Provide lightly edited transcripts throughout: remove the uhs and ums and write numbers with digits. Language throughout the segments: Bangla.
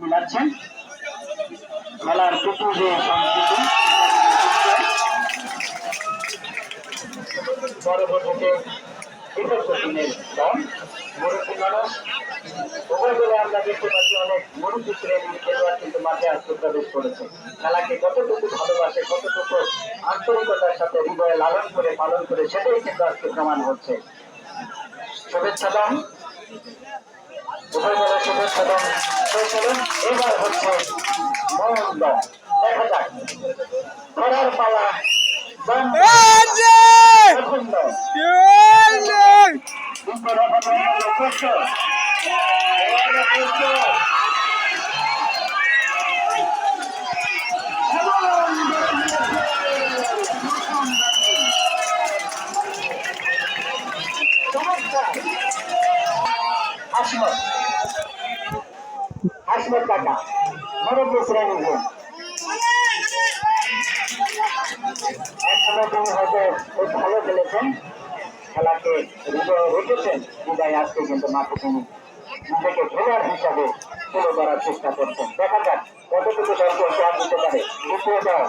মিলাচ্ছেন খেলার প্রচুর সংস্কৃতি পরবর্তীতে দিনের দল মুরব্বী মানুষ উভয় বলে আমরা দেখতে পাচ্ছি অনেক মুরব্বী শ্রেণীর খেলোয়াড় কিন্তু মাঠে আজকে প্রবেশ করেছে। খেলাকে কতটুকু ভালোবাসে, কতটুকু আন্তরিকতার সাথে হৃদয়ে লালন করে পালন করে সেটাই কিন্তু আজকে প্রমাণ হচ্ছে। শুভেচ্ছা দান উভয় বলে শুভেচ্ছা দান শেষ হলেন। এবার হচ্ছে মন্দ দেখা যাক ধরার পালা হাসমত কাকা মুরব্বী শ্রেণীর একসময় তিনি হয়তো খুব ভালো খেলেছেন, খেলাকে হৃদয়ে রেখেছেন, বিদায় আজকে কিন্তু মাঠে তিনি নিজেকে খেলোয়াড় হিসাবে তুলে ধরার চেষ্টা করছেন। দেখা যাক কতটুকু দর্শক সাথ দিতে পারে। দ্বিতীয় দল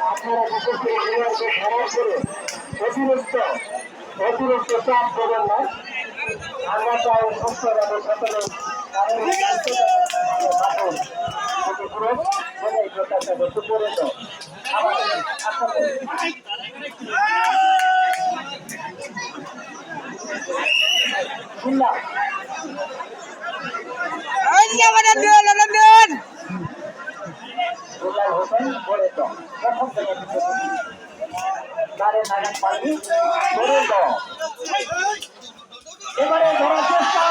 আপনারা বিশেষ করে খেলোয়াড়কে খেলার করে অতিরিক্ত চাপ দেবেন না। আমরা চাই সুস্থভাবে সকলে এবারে ধরার চেষ্টা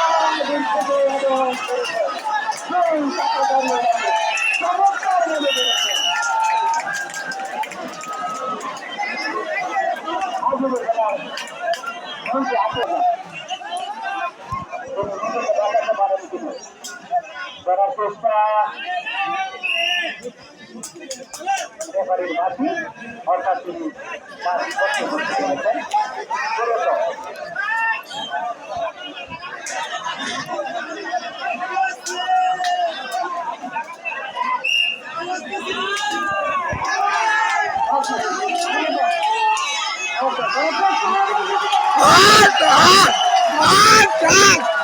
অর্থাৎ তিনি Ah!